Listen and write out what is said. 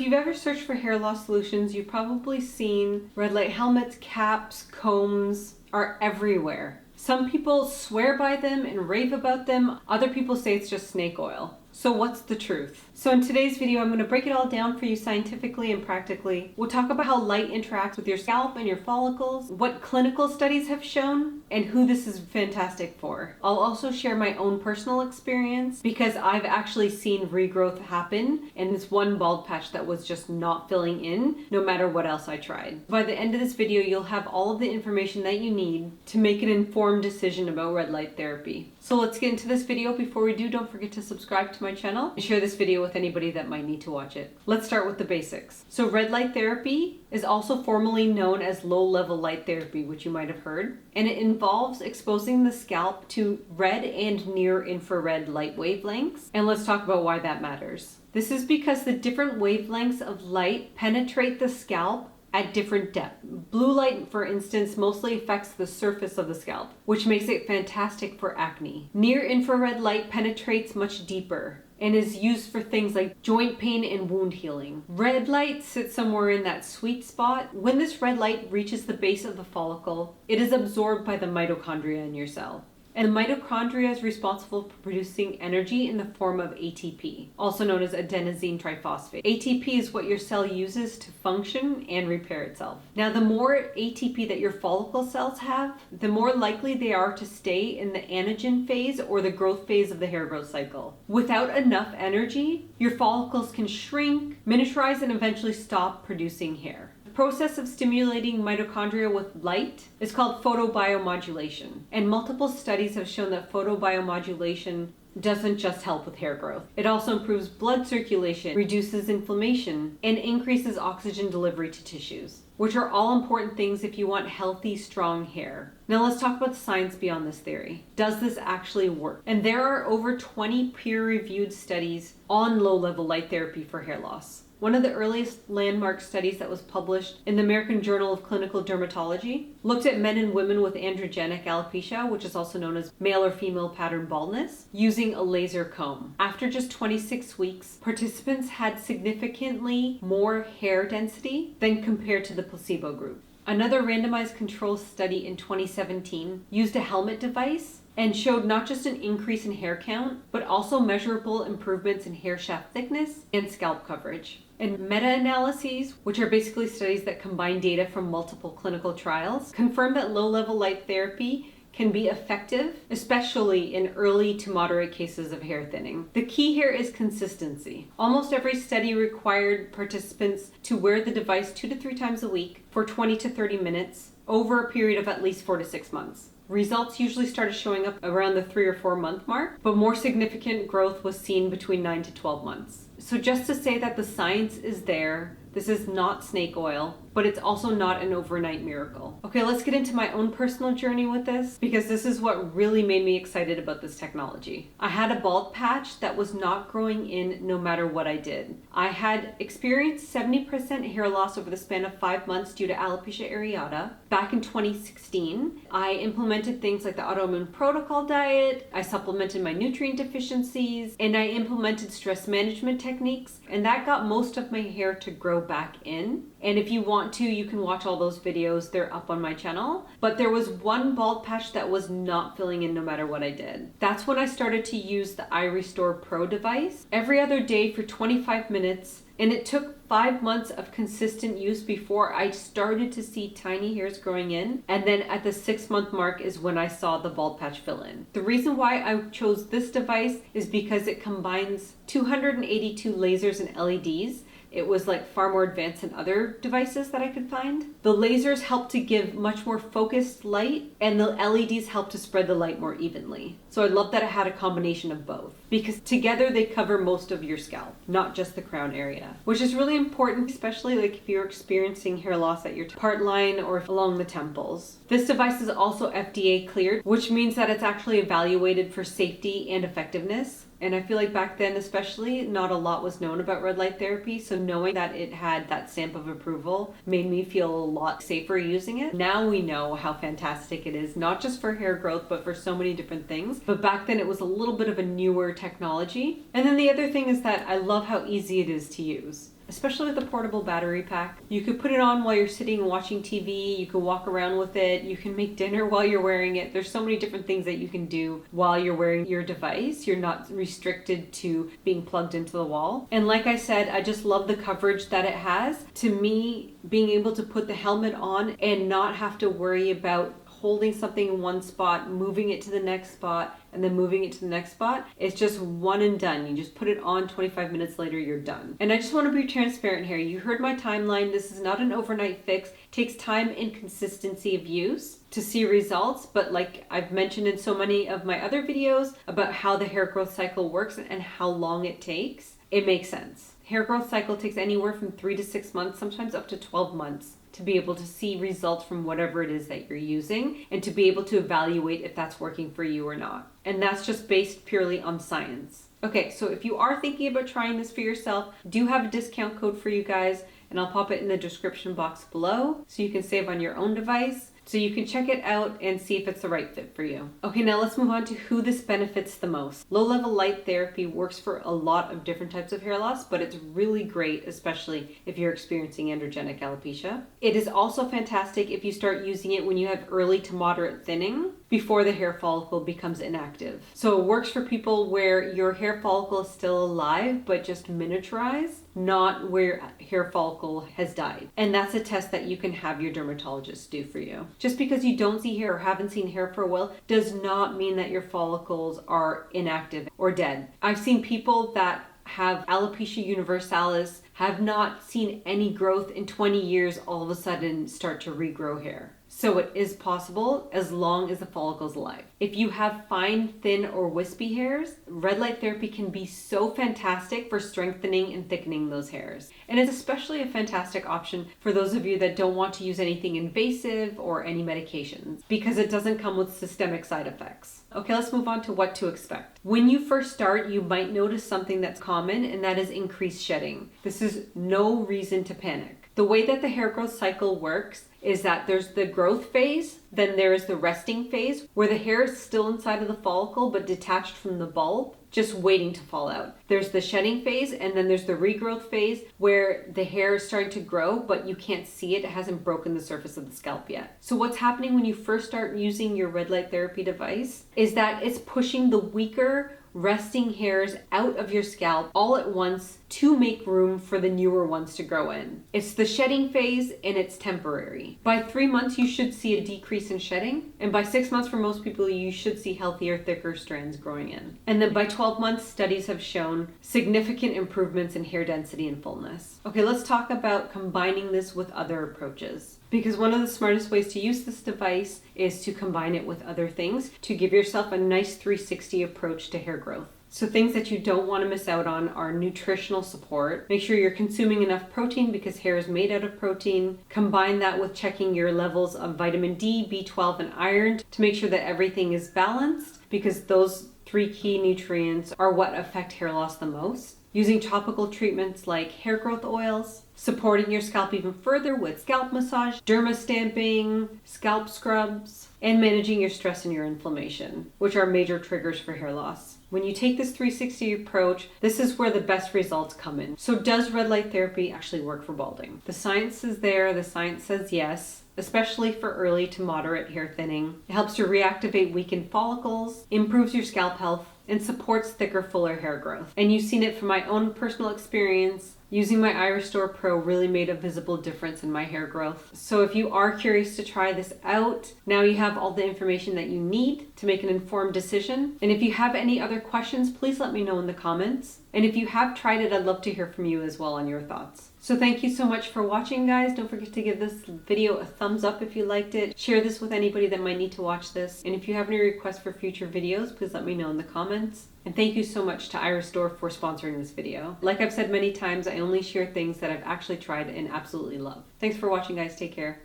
you've ever searched for hair loss solutions, you've probably seen red light helmets, caps, combs are everywhere. Some people swear by them and rave about them. Other people say it's just snake oil. So what's the truth? So in today's video, I'm going to break it all down for you scientifically and practically. We'll talk about how light interacts with your scalp and your follicles, what clinical studies have shown, and who this is fantastic for. I'll also share my own personal experience because I've actually seen regrowth happen in this one bald patch that was just not filling in no matter what else I tried. By the end of this video, you'll have all of the information that you need to make an informed decision about red light therapy. So let's get into this video. Before we do, don't forget to subscribe to my channel and share this video with anybody that might need to watch it. Let's start with the basics. So red light therapy is also formally known as low-level light therapy, which you might have heard, and it involves exposing the scalp to red and near infrared light wavelengths. And let's talk about why that matters. This is because the different wavelengths of light penetrate the scalp at different depth. Blue light, for instance, mostly affects the surface of the scalp, which makes it fantastic for acne. Near infrared light penetrates much deeper and is used for things like joint pain and wound healing. Red light sits somewhere in that sweet spot. When this red light reaches the base of the follicle, it is absorbed by the mitochondria in your cell. And the mitochondria is responsible for producing energy in the form of ATP, also known as adenosine triphosphate. ATP is what your cell uses to function and repair itself. Now, the more ATP that your follicle cells have, the more likely they are to stay in the anagen phase or the growth phase of the hair growth cycle. Without enough energy, your follicles can shrink, miniaturize, and eventually stop producing hair. Process of stimulating mitochondria with light is called photobiomodulation, and multiple studies have shown that photobiomodulation doesn't just help with hair growth. It also improves blood circulation, reduces inflammation, and increases oxygen delivery to tissues, which are all important things if you want healthy, strong hair. Now let's talk about the science beyond this theory. Does this actually work? And there are over 20 peer-reviewed studies on low-level light therapy for hair loss. One of the earliest landmark studies that was published in the American Journal of Clinical Dermatology looked at men and women with androgenic alopecia, which is also known as male or female pattern baldness, using a laser comb. After just 26 weeks, participants had significantly more hair density than compared to the placebo group. Another randomized control study in 2017 used a helmet device and showed not just an increase in hair count, but also measurable improvements in hair shaft thickness and scalp coverage. And meta-analyses, which are basically studies that combine data from multiple clinical trials, confirm that low-level light therapy can be effective, especially in early to moderate cases of hair thinning. The key here is consistency. Almost every study required participants to wear the device 2 to 3 times a week for 20 to 30 minutes over a period of at least 4 to 6 months. Results usually started showing up around the 3 or 4 month mark, but more significant growth was seen between 9 to 12 months. So just to say that the science is there, this is not snake oil, but it's also not an overnight miracle. Okay, let's get into my own personal journey with this, because this is what really made me excited about this technology. I had a bald patch that was not growing in no matter what I did. I had experienced 70% hair loss over the span of 5 months due to alopecia areata. Back in 2016, I implemented things like the autoimmune protocol diet, I supplemented my nutrient deficiencies, and I implemented stress management techniques, and that got most of my hair to grow back in. And if you want to, you can watch all those videos. They're up on my channel. But there was one bald patch that was not filling in no matter what I did. That's when I started to use the iRestore Pro device every other day for 25 minutes. And it took 5 months of consistent use before I started to see tiny hairs growing in. And then at the 6-month mark is when I saw the bald patch fill in. The reason why I chose this device is because it combines 282 lasers and LEDs. It was like far more advanced than other devices that I could find. The lasers help to give much more focused light, and the LEDs help to spread the light more evenly. So I love that it had a combination of both, because together they cover most of your scalp, not just the crown area, which is really important, especially like if you're experiencing hair loss at your part line or along the temples. This device is also FDA cleared, which means that it's actually evaluated for safety and effectiveness. And I feel like back then especially, not a lot was known about red light therapy, so knowing that it had that stamp of approval made me feel a lot safer using it. Now we know how fantastic it is, not just for hair growth, but for so many different things. But back then it was a little bit of a newer technology. And then the other thing is that I love how easy it is to use. especially with the portable battery pack. You could put it on while you're sitting and watching TV. You can walk around with it. You can make dinner while you're wearing it. There's so many different things that you can do while you're wearing your device. You're not restricted to being plugged into the wall. And like I said, I just love the coverage that it has. To me, being able to put the helmet on and not have to worry about holding something in one spot, moving it to the next spot, and then moving it to the next spot. It's just one and done. You just put it on, 25 minutes later, you're done. And I just want to be transparent here. You heard my timeline. This is not an overnight fix. It takes time and consistency of use to see results. But like I've mentioned in so many of my other videos about how the hair growth cycle works and how long it takes, it makes sense. Hair growth cycle takes anywhere from 3 to 6 months, sometimes up to 12 months. To be able to see results from whatever it is that you're using and to be able to evaluate if that's working for you or not. And that's just based purely on science. Okay, so if you are thinking about trying this for yourself, I do have a discount code for you guys, and I'll pop it in the description box below so you can save on your own device. So you can check it out and see if it's the right fit for you. Okay, now let's move on to who this benefits the most. Low-level light therapy works for a lot of different types of hair loss, but it's really great, especially if you're experiencing androgenic alopecia. It is also fantastic if you start using it when you have early to moderate thinning before the hair follicle becomes inactive. So it works for people where your hair follicle is still alive, but just miniaturized, not where hair follicle has died. And that's a test that you can have your dermatologist do for you. Just because you don't see hair or haven't seen hair for a while does not mean that your follicles are inactive or dead. I've seen people that have alopecia universalis, have not seen any growth in 20 years, all of a sudden start to regrow hair. So it is possible as long as the follicle's alive. If you have fine, thin, or wispy hairs, red light therapy can be so fantastic for strengthening and thickening those hairs. And it's especially a fantastic option for those of you that don't want to use anything invasive or any medications because it doesn't come with systemic side effects. Okay, let's move on to what to expect. When you first start, you might notice something that's common, and that is increased shedding. This is no reason to panic. The way that the hair growth cycle works is that there's the growth phase, then there's the resting phase where the hair is still inside of the follicle but detached from the bulb, just waiting to fall out. There's the shedding phase, and then there's the regrowth phase where the hair is starting to grow but you can't see it. It hasn't broken the surface of the scalp yet. So what's happening when you first start using your red light therapy device is that it's pushing the weaker resting hairs out of your scalp all at once to make room for the newer ones to grow in. It's the shedding phase and it's temporary. By 3 months, you should see a decrease in shedding. And by 6 months, for most people, you should see healthier, thicker strands growing in. And then by 12 months, studies have shown significant improvements in hair density and fullness. Okay, let's talk about combining this with other approaches. Because one of the smartest ways to use this device is to combine it with other things to give yourself a nice 360 approach to hair growth. So things that you don't want to miss out on are nutritional support. Make sure you're consuming enough protein because hair is made out of protein. Combine that with checking your levels of vitamin D, B12, and iron to make sure that everything is balanced because those 3 key nutrients are what affect hair loss the most. Using topical treatments like hair growth oils, supporting your scalp even further with scalp massage, derma stamping, scalp scrubs, and managing your stress and your inflammation, which are major triggers for hair loss. When you take this 360 approach, this is where the best results come in. So does red light therapy actually work for balding? The science is there, the science says yes, especially for early to moderate hair thinning. It helps to reactivate weakened follicles, improves your scalp health, and supports thicker, fuller hair growth. And you've seen it from my own personal experience. Using my iRestore Pro really made a visible difference in my hair growth. So if you are curious to try this out, now you have all the information that you need to make an informed decision. And if you have any other questions, please let me know in the comments. And if you have tried it, I'd love to hear from you as well on your thoughts. So thank you so much for watching, guys. Don't forget to give this video a thumbs up if you liked it. Share this with anybody that might need to watch this. And if you have any requests for future videos, please let me know in the comments. And thank you so much to iRestore for sponsoring this video. Like I've said many times, I only share things that I've actually tried and absolutely love. Thanks for watching, guys. Take care.